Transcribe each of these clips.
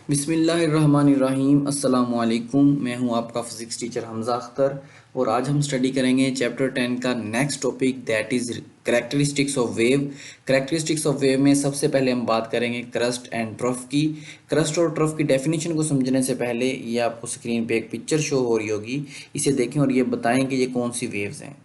बिस्मिल्लाहिर्रहमानिर्रहीम अस्सलाम वालेकुम। मैं हूं आपका फिज़िक्स टीचर हमज़ा अख्तर और आज हम स्टडी करेंगे चैप्टर 10 का next topic that is characteristics of wave. Characteristics of wave में सबसे पहले हम बात करेंगे क्रस्ट एंड ट्रफ की। क्रस्ट और ट्रफ की डेफिनेशन को समझने से पहले ये आपको स्क्रीन पे एक पिक्चर शो हो रही होगी, इसे देखें और ये बताएं कि ये कौन सी वेव्स हैं।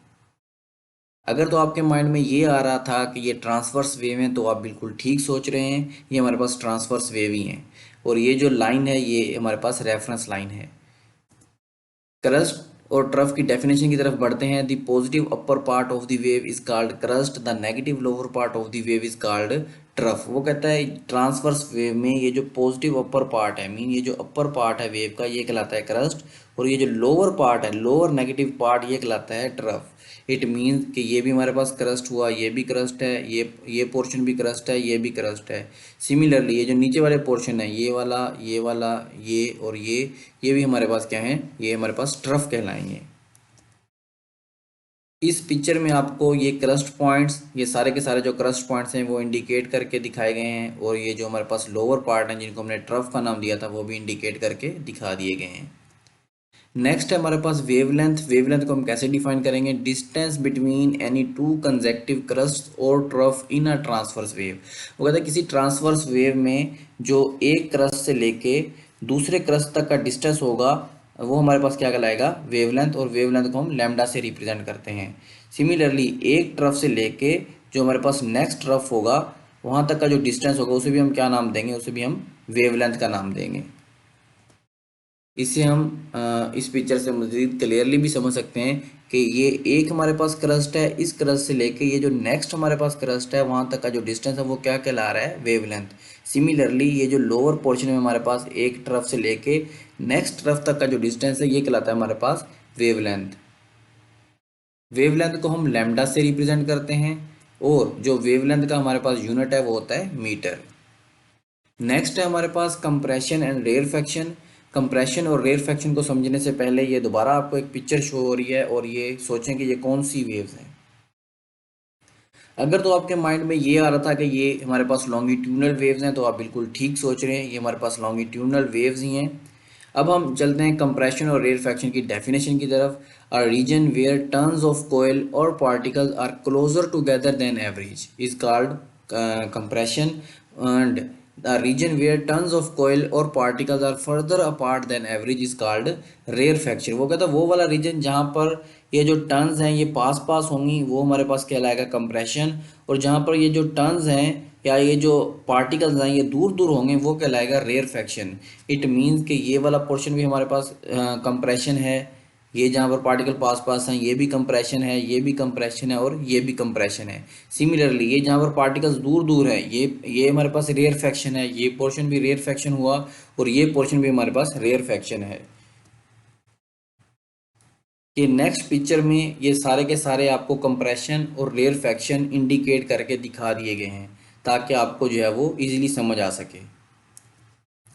अगर तो आपके माइंड में ये आ रहा था कि ये ट्रांसवर्स वेव हैं तो आप बिल्कुल ठीक सोच रहे हैं, ये हमारे पास ट्रांसवर्स वेव ही हैं। और ये जो लाइन है ये हमारे पास रेफरेंस लाइन है। क्रस्ट और ट्रफ की डेफिनेशन की तरफ बढ़ते हैं। The positive upper part of the wave is called crust, the negative lower part of the wave is called trough. वो कहता है ट्रांसवर्स वेव में ये जो पॉजिटिव अपर पार्ट है, मीन ये जो अपर पार्ट है वेव का, ये कहलाता है क्रस्ट, और ये जो लोअर पार्ट है, लोअर नेगेटिव पार्ट, ये कहलाता है ट्रफ। इट मीन्स कि ये भी हमारे पास क्रस्ट हुआ, ये भी क्रस्ट है, ये पोर्शन भी क्रस्ट है, ये भी क्रस्ट है। सिमिलरली ये जो नीचे वाले पोर्शन है, ये वाला, ये और ये भी हमारे पास क्या है, ये हमारे पास ट्रफ कहलाएंगे। इस पिक्चर में आपको ये क्रस्ट पॉइंट्स, ये सारे के सारे जो क्रस्ट पॉइंट्स हैं वो इंडिकेट करके दिखाए गए हैं, और ये जो हमारे पास लोअर पार्ट हैं जिनको हमने ट्रफ का नाम दिया था वो भी इंडिकेट करके दिखा दिए गए हैं। नेक्स्ट है हमारे पास वेवलेंथ। वेवलेंथ को हम कैसे डिफाइन करेंगे? Distance between any two consecutive crust और trough in a transverse wave. वो कहता है किसी ट्रांसवर्स वेव में जो एक क्रस्ट से लेके दूसरे क्रस्ट तक का डिस्टेंस होगा वो हमारे पास क्या कहलाएगा? वेवलेंथ। और वेवलेंथ को हम लैम्डा से रिप्रेजेंट करते हैं। सिमिलरली एक ट्रफ से लेके जो हमारे पास नेक्स्ट ट्रफ होगा वहाँ तक का जो डिस्टेंस होगा उसे भी हम क्या नाम देंगे? उसे भी हम वेवलेंथ का नाम देंगे। इससे हम इस पिक्चर से मज़ीद क्लियरली भी समझ सकते हैं कि ये एक हमारे पास क्रस्ट है, इस क्रस्ट से लेके ये जो नेक्स्ट हमारे पास क्रस्ट है वहाँ तक का जो डिस्टेंस है वो क्या कहला रहा है? वेवलेंथ। सिमिलरली ये जो लोअर पोर्शन में हमारे पास एक ट्रफ से लेके नेक्स्ट ट्रफ तक का जो डिस्टेंस है ये कहलाता है हमारे पास वेवलेंथ। वेवलेंथ को हम लैम्डा से रिप्रेजेंट करते हैं, और जो वेवलेंथ का हमारे पास यूनिट है वो होता है मीटर। नेक्स्ट है हमारे पास कंप्रेशन एंड रेयरफैक्शन। कंप्रेशन और रेयरफैक्शन को समझने से पहले ये दोबारा आपको एक पिक्चर शो हो रही है और ये सोचें कि ये कौन सी वेव्स हैं। अगर तो आपके माइंड में ये आ रहा था कि ये हमारे पास लॉन्गिट्यूडनल वेव्स हैं तो आप बिल्कुल ठीक सोच रहे हैं, ये हमारे पास लॉन्गिट्यूडनल वेव्स ही हैं। अब हम चलते हैं कंप्रेशन और रेयरफैक्शन की डेफिनेशन की तरफ। A region where turns of coil और particles are closer together than average is called compression, and the region where tons of coil or particles are further apart than average is called rarefaction। वो कहता है वो वाला reason जहाँ पर ये जो टर्न्स हैं ये पास पास होंगी वो हमारे पास कहलाएगा कंप्रेशन, और जहाँ पर ये जो टर्न्स हैं या ये जो पार्टिकल्स हैं ये दूर दूर होंगे वो कहलाएगा रेयरफैक्शन। इट मीन्स कि ये वाला पोर्शन भी हमारे पास कंप्रेशन है, ये जहाँ पर पार्टिकल पास पास हैं ये भी कंप्रेशन है, ये भी कंप्रेशन है, और ये भी कंप्रेशन है। सिमिलरली ये जहाँ पर पार्टिकल्स दूर दूर है ये हमारे पास रेयरफैक्शन है, ये पोर्शन भी रेयरफैक्शन हुआ, और ये पोर्शन भी हमारे पास रेयरफैक्शन है। कि नेक्स्ट पिक्चर में ये सारे के सारे आपको कंप्रेशन और रेयरफैक्शन इंडिकेट करके दिखा दिए गए हैं ताकि आपको जो है वो इजीली समझ आ सके।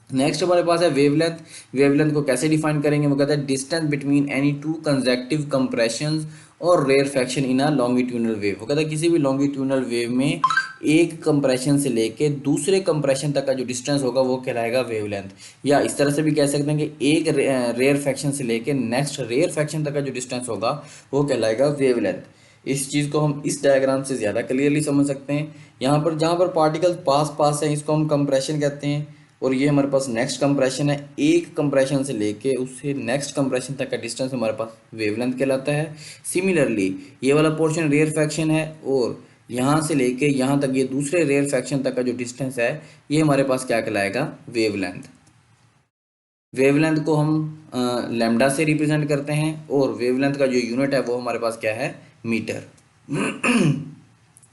नेक्स्ट हमारे पास है वेवलेंथ। वेवलेंथ को कैसे डिफाइन करेंगे? वो कहता है distance between any two consecutive compressions और rarefaction in a longitudinal wave. वो कहता है किसी भी लॉन्गिट्यूडनल वेव में एक कंप्रेशन से लेके दूसरे कंप्रेशन तक का जो डिस्टेंस होगा वो कहलाएगा वेवलेंथ। या इस तरह से भी कह सकते हैं कि एक रेयरफैक्शन से लेके नेक्स्ट रेयरफैक्शन तक का जो डिस्टेंस होगा वो कहलाएगा वेवलेंथ। इस चीज़ को हम इस डायग्राम से ज़्यादा क्लियरली समझ सकते हैं। यहाँ पर जहाँ पर पार्टिकल्स पास पास हैं इसको हम कंप्रेशन कहते हैं, और ये हमारे पास नेक्स्ट कंप्रेशन है। एक कंप्रेशन से लेके उससे नेक्स्ट कंप्रेशन तक का डिस्टेंस हमारे पास वेवलेंथ कहलाता है। सिमिलरली ये वाला पोर्शन रेयरफैक्शन है, और यहाँ से लेके यहाँ तक ये दूसरे रेयरफैक्शन तक का जो डिस्टेंस है ये हमारे पास क्या कहलाएगा? वेवलेंथ। वेवलेंथ को हम लैम्डा से रिप्रेजेंट करते हैं, और वेवलेंथ का जो यूनिट है वो हमारे पास क्या है? मीटर।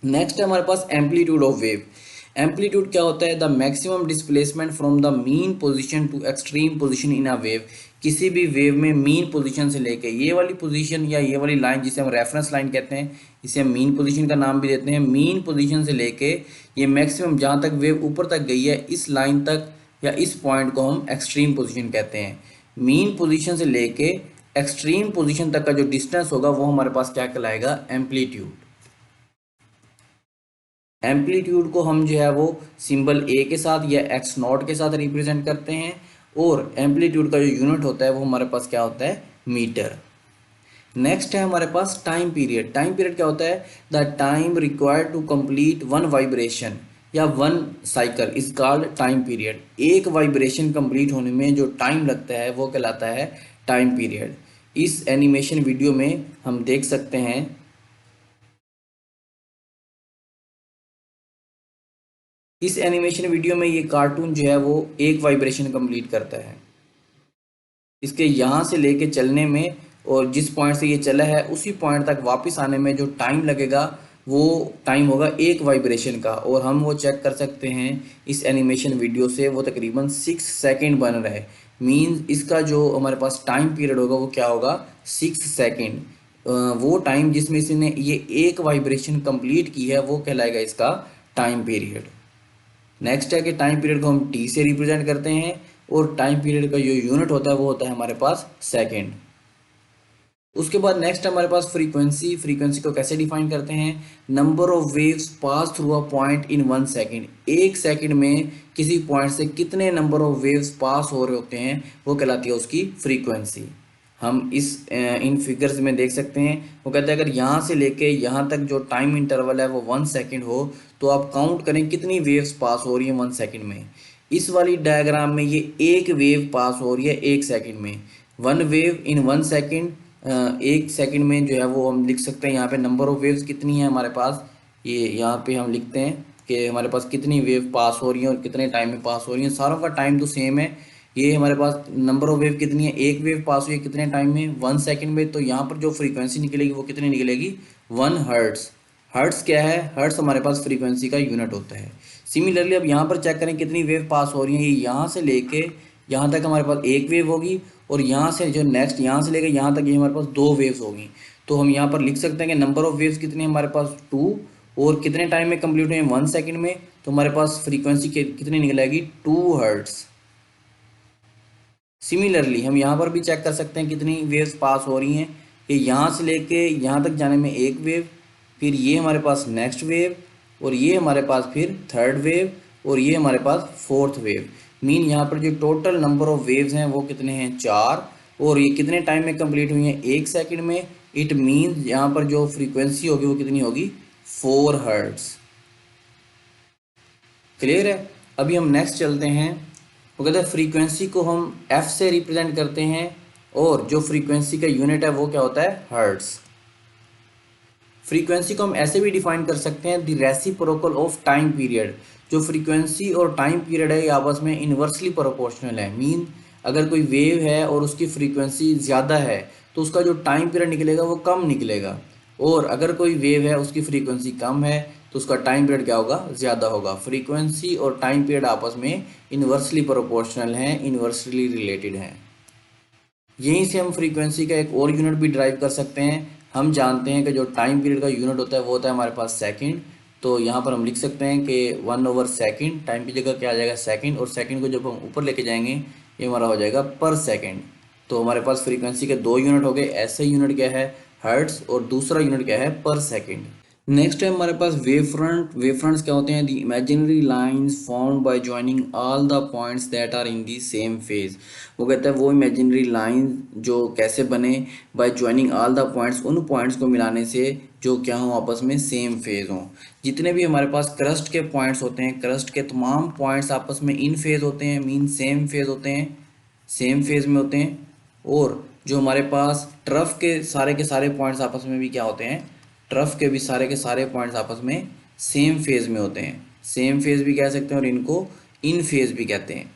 नेक्स्ट है हमारे पास एम्पलीट्यूड ऑफ वेव। एम्पलीट्यूड क्या होता है? The maximum displacement from the mean position to extreme position in a wave. किसी भी वेव में मीन पोजीशन से लेके ये वाली पोजीशन या ये वाली लाइन जिसे हम रेफरेंस लाइन कहते हैं, इसे हम मीन पोजीशन का नाम भी देते हैं। मीन पोजीशन से लेके ये मैक्सिमम जहाँ तक वेव ऊपर तक गई है इस लाइन तक या इस पॉइंट को हम एक्सट्रीम पोजीशन कहते हैं। मीन पोजीशन से लेके एक्सट्रीम पोजीशन तक का जो डिस्टेंस होगा वो हमारे पास क्या कहलाएगा? एम्पलीट्यूड। एम्पलीट्यूड को हम जो है वो सिंबल ए के साथ या एक्स नॉट के साथ रिप्रेजेंट करते हैं, और एम्पलीट्यूड का जो यूनिट होता है वो हमारे पास क्या होता है, मीटर। नेक्स्ट है हमारे पास टाइम पीरियड। टाइम पीरियड क्या होता है, the time required to complete one vibration या one cycle is called time period. एक वाइब्रेशन कंप्लीट होने में जो टाइम लगता है वो कहलाता है टाइम पीरियड। इस एनिमेशन वीडियो में हम देख सकते हैं, इस एनिमेशन वीडियो में ये कार्टून जो है वो एक वाइब्रेशन कंप्लीट करता है। इसके यहाँ से लेके चलने में और जिस पॉइंट से ये चला है उसी पॉइंट तक वापस आने में जो टाइम लगेगा वो टाइम होगा एक वाइब्रेशन का, और हम वो चेक कर सकते हैं इस एनिमेशन वीडियो से, वो तकरीबन 6 सेकेंड बन रहा है। मीन्स इसका जो हमारे पास टाइम पीरियड होगा वो क्या होगा, 6 सेकेंड। वो टाइम जिसमें इसने ये एक वाइब्रेशन कंप्लीट की है वो कहलाएगा इसका टाइम पीरियड। नेक्स्ट है कि टाइम पीरियड को हम टी से रिप्रेजेंट करते हैं, और टाइम पीरियड का जो यूनिट होता है वो होता है हमारे पास सेकेंड। उसके बाद नेक्स्ट हमारे पास फ्रीक्वेंसी। फ्रीक्वेंसी को कैसे डिफाइन करते हैं, number of waves pass through a point in 1 second. एक सेकेंड में किसी पॉइंट से कितने नंबर ऑफ वेव्स पास हो रहे होते हैं वो कहलाती है उसकी फ्रीक्वेंसी। हम इस इन फिगर्स में देख सकते हैं, वो कहते हैं अगर यहाँ से लेके यहाँ तक जो टाइम इंटरवल है वो 1 सेकेंड हो तो आप काउंट करें कितनी वेव्स पास हो रही हैं 1 सेकेंड में। इस वाली डायग्राम में ये एक वेव पास हो रही है 1 सेकेंड में, one wave in 1 second. 1 second में जो है वो हम लिख सकते हैं यहाँ पे नंबर ऑफ वेव्स कितनी है हमारे पास, ये यहाँ पे हम लिखते हैं कि हमारे पास कितनी वेव पास हो रही हैं और कितने टाइम में पास हो रही हैं। सारों का टाइम तो सेम है। ये हमारे पास नंबर ऑफ वेव कितनी है, एक वेव पास हुई है कितने टाइम में, 1 सेकेंड में। तो यहाँ पर जो फ्रीक्वेंसी निकलेगी वो कितनी निकलेगी, 1 हर्ट्स। हर्ट्स क्या है, हर्ट्स हमारे पास फ्रीक्वेंसी का यूनिट होता है। सिमिलरली अब यहाँ पर चेक करें कितनी वेव पास हो रही है, ये यहाँ से लेके यहाँ तक हमारे पास एक वेव होगी, और यहाँ से जो नेक्स्ट यहाँ से लेके यहाँ तक ये हमारे पास दो वेव्स होगी। तो हम यहाँ पर लिख सकते हैं कि नंबर ऑफ वेव्स कितनी है हमारे पास 2, और कितने टाइम में कंप्लीट हुए 1 सेकेंड में। तो हमारे पास फ्रीक्वेंसी कितनी निकलेगी, 2 हर्ट्स। सिमिलरली हम यहाँ पर भी चेक कर सकते हैं कितनी वेव्स पास हो रही हैं, कि यहाँ से लेके यहाँ तक जाने में एक वेव, फिर ये हमारे पास नेक्स्ट वेव, और ये हमारे पास फिर थर्ड वेव, और ये हमारे पास फोर्थ वेव। मीन यहाँ पर जो टोटल नंबर ऑफ वेव्स हैं वो कितने हैं, 4, और ये कितने टाइम में कंप्लीट हुई हैं, 1 सेकेंड में। इट मीन्स यहाँ पर जो फ्रीक्वेंसी होगी वो कितनी होगी, 4 हर्ट्स। क्लियर है। अभी हम नेक्स्ट चलते हैं। वो कहते हैं फ्रीक्वेंसी को हम एफ से रिप्रेजेंट करते हैं, और जो फ्रीक्वेंसी का यूनिट है वो क्या होता है, हर्ट्स। फ्रीक्वेंसी को हम ऐसे भी डिफाइन कर सकते हैं, the reciprocal of time period. जो फ्रीक्वेंसी और टाइम पीरियड है ये आपस में इन्वर्सली प्रोपोर्शनल है। मीन अगर कोई वेव है और उसकी फ्रीक्वेंसी ज़्यादा है तो उसका जो टाइम पीरियड निकलेगा वो कम निकलेगा, और अगर कोई वेव है उसकी फ्रीक्वेंसी कम है तो उसका टाइम पीरियड क्या होगा, ज़्यादा होगा। फ्रीक्वेंसी और टाइम पीरियड आपस में इन्वर्सली प्रोपोर्शनल हैं, इन्वर्सली रिलेटेड हैं। यहीं से हम फ्रीक्वेंसी का एक और यूनिट भी ड्राइव कर सकते हैं। हम जानते हैं कि जो टाइम पीरियड का यूनिट होता है वो होता है हमारे पास सेकंड। तो यहाँ पर हम लिख सकते हैं कि 1/सेकंड, टाइम की जगह क्या आ जाएगा, सेकंड, और सेकंड को जब हम ऊपर लेके जाएंगे ये हमारा हो जाएगा पर सेकंड। तो हमारे पास फ्रीक्वेंसी के दो यूनिट हो गए। ऐसे यूनिट क्या है, हर्ट्स, और दूसरा यूनिट क्या है, पर सेकंड। नेक्स्ट है हमारे पास वेव फ्रंट। वेव फ्रंट्स क्या होते हैं, the imaginary lines formed by joining all the points that are in the same phase. वो कहता है वो इमेजिनरी लाइन जो कैसे बने, by joining all the points, उन पॉइंट्स को मिलाने से जो क्या हो, आपस में सेम फेज हों। जितने भी हमारे पास क्रस्ट के पॉइंट्स होते हैं, क्रस्ट के तमाम पॉइंट्स आपस में इन फेज होते हैं, मीन सेम फेज होते हैं, सेम फेज में होते हैं। और जो हमारे पास ट्रफ के सारे पॉइंट्स आपस में भी क्या होते हैं, ट्रफ के भी सारे के सारे पॉइंट्स आपस में सेम फेज में होते हैं। सेम फेज भी कह सकते हैं और इनको इन फेज भी कहते हैं।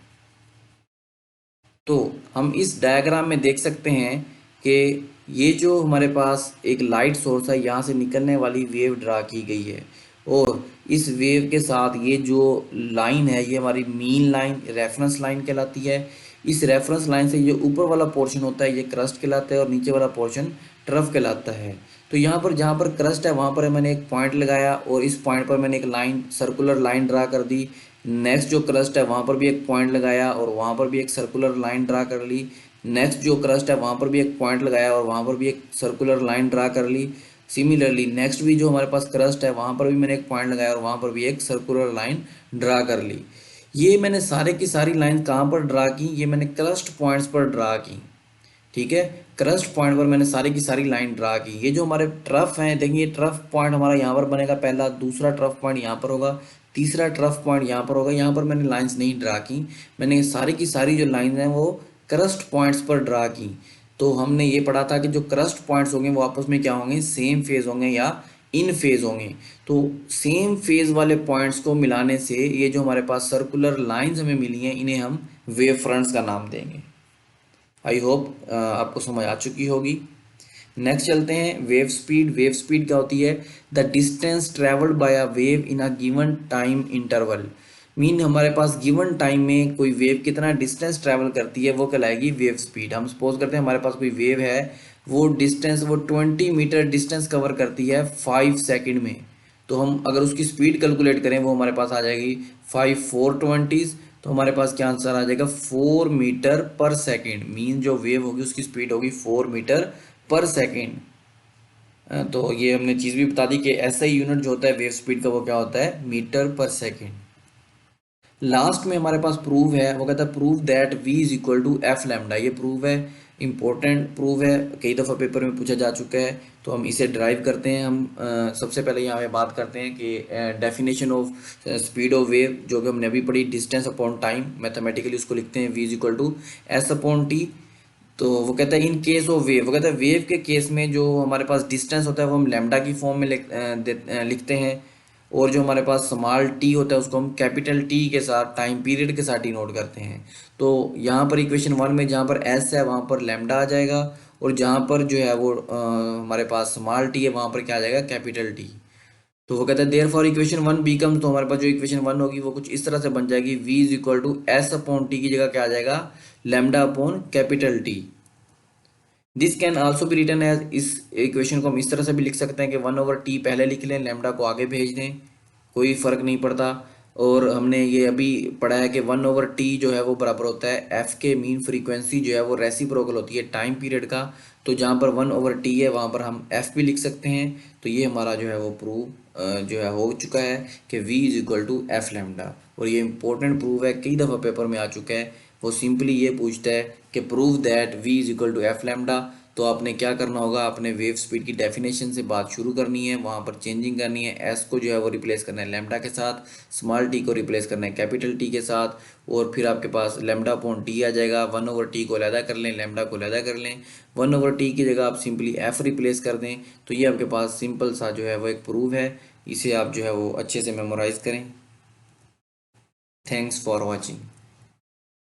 तो हम इस डायग्राम में देख सकते हैं कि ये जो हमारे पास एक लाइट सोर्स है, यहाँ से निकलने वाली वेव ड्रा की गई है, और इस वेव के साथ ये जो लाइन है ये हमारी मीन लाइन, रेफरेंस लाइन कहलाती है। इस रेफरेंस लाइन से ये ऊपर वाला पोर्शन होता है ये क्रस्ट कहलाता है, और नीचे वाला पोर्शन ट्रफ कहलाता है। तो यहाँ पर जहाँ पर क्रस्ट है वहाँ पर मैंने एक पॉइंट लगाया, और इस पॉइंट पर मैंने एक लाइन, सर्कुलर लाइन ड्रा कर दी। नेक्स्ट जो क्रस्ट है वहाँ पर भी एक पॉइंट लगाया, और वहाँ पर भी एक सर्कुलर लाइन ड्रा कर ली। नेक्स्ट जो क्रस्ट है वहाँ पर भी एक पॉइंट लगाया, और वहाँ पर भी एक सर्कुलर लाइन ड्रा कर ली। सिमिलरली नेक्स्ट भी जो हमारे पास क्रस्ट है वहाँ पर भी मैंने एक पॉइंट लगाया और वहाँ पर भी एक सर्कुलर लाइन ड्रा कर ली। ये मैंने सारे की सारी लाइन कहाँ पर ड्रा की, ये मैंने क्रस्ट पॉइंट्स पर ड्रा की। ठीक है, क्रस्ट पॉइंट पर मैंने सारी की सारी लाइन ड्रा की। ये जो हमारे ट्रफ हैं, देखिए ट्रफ पॉइंट हमारा यहाँ पर बनेगा पहला, दूसरा ट्रफ पॉइंट यहाँ पर होगा, तीसरा ट्रफ पॉइंट यहाँ पर होगा। यहाँ पर मैंने लाइंस नहीं ड्रा की, मैंने सारी की सारी जो लाइन हैं वो क्रस्ट पॉइंट्स पर ड्रा की। तो हमने ये पढ़ा था कि जो क्रस्ट पॉइंट्स होंगे वो आपस में क्या होंगे, सेम फेज होंगे या इन फेज होंगे। तो सेम फेज वाले पॉइंट्स को मिलाने से ये जो हमारे पास सर्कुलर लाइंस हमें मिली हैं इन्हें हम वेव फ्रंट्स का नाम देंगे। आई होप आपको समझ आ चुकी होगी। नेक्स्ट चलते हैं वेव स्पीड। वेव स्पीड क्या होती है, the distance travelled by a wave in a given time interval. Mean हमारे पास गिवन टाइम में कोई वेव कितना डिस्टेंस ट्रैवल करती है वो कहलाएगी वेव स्पीड। हम सपोज करते हैं हमारे पास कोई वेव है, वो डिस्टेंस वो 20 मीटर डिस्टेंस कवर करती है 5 सेकंड में। तो हम अगर उसकी स्पीड कैलकुलेट करें वो हमारे पास आ जाएगी 5 4 20। तो हमारे पास क्या आंसर आ जाएगा, 4 मीटर पर सेकेंड। मीन जो वेव होगी उसकी स्पीड होगी 4 मीटर पर सेकेंड। तो ये हमने चीज़ भी बता दी कि ऐसा ही यूनिट जो होता है वेव स्पीड का वो क्या होता है, मीटर पर सेकेंड। लास्ट में हमारे पास प्रूव है, वो कहता है prove that v is equal to f lambda. ये प्रूव है, इंपॉर्टेंट प्रूव है, कई दफ़ा पेपर में पूछा जा चुका है। तो हम इसे ड्राइव करते हैं। हम सबसे पहले यहाँ पे बात करते हैं कि definition of speed of wave जो कि हमने अभी पढ़ी, डिस्टेंस अपॉन टाइम, मैथमेटिकली उसको लिखते हैं v is equal to s upon t. तो वो कहता है इन केस ऑफ वेव, वो कहता है वेव के केस में जो हमारे पास डिस्टेंस होता है वो हम लैम्डा की फॉर्म में लिखते हैं, और जो हमारे पास स्मॉल टी होता है उसको हम कैपिटल टी के साथ टाइम पीरियड के साथ डिनोट करते हैं। तो यहाँ पर इक्वेशन 1 में जहाँ पर एस है वहाँ पर लैम्डा आ जाएगा, और जहाँ पर जो है वो हमारे पास स्मॉल टी है वहाँ पर क्या आ जाएगा, कैपिटल टी। तो वो कहता है देयर फॉर इक्वेशन 1 बिकम, तो हमारे पास जो इक्वेशन 1 होगी वो कुछ इस तरह से बन जाएगी, v is equal to s upon t की जगह क्या आ जाएगा, lambda upon capital T. This can also be written as, इस इक्वेशन को हम इस तरह से भी लिख सकते हैं कि 1/t पहले लिख लें, लैम्डा को आगे भेज दें, कोई फर्क नहीं पड़ता। और हमने ये अभी पढ़ा है कि 1/t जो है वो बराबर होता है एफ के, मीन फ्रीक्वेंसी जो है वो रेसिप्रोकल होती है टाइम पीरियड का। तो जहाँ पर 1/t है वहाँ पर हम एफ भी लिख सकते हैं। तो ये हमारा जो है वो प्रूव जो है हो चुका है कि v is equal to f lambda. और ये इंपॉर्टेंट प्रूव है, कई दफ़ा पेपर में आ चुका है। वो सिंपली ये पूछता है कि prove that v is equal to f lambda. तो आपने क्या करना होगा, अपने वेव स्पीड की डेफिनेशन से बात शुरू करनी है, वहाँ पर चेंजिंग करनी है, एस को जो है वो रिप्लेस करना है लैम्डा के साथ, स्मॉल टी को रिप्लेस करना है कैपिटल टी के साथ, और फिर आपके पास लैम्डा अपॉन टी आ जाएगा। 1/t को अलहदा कर लें, लैम्डा को अलहदा कर लें, 1/t की जगह आप सिंपली एफ रिप्लेस कर दें। तो ये आपके पास सिंपल सा जो है वो एक प्रूफ है, इसे आप जो है वो अच्छे से मेमोराइज करें। Thanks for watching.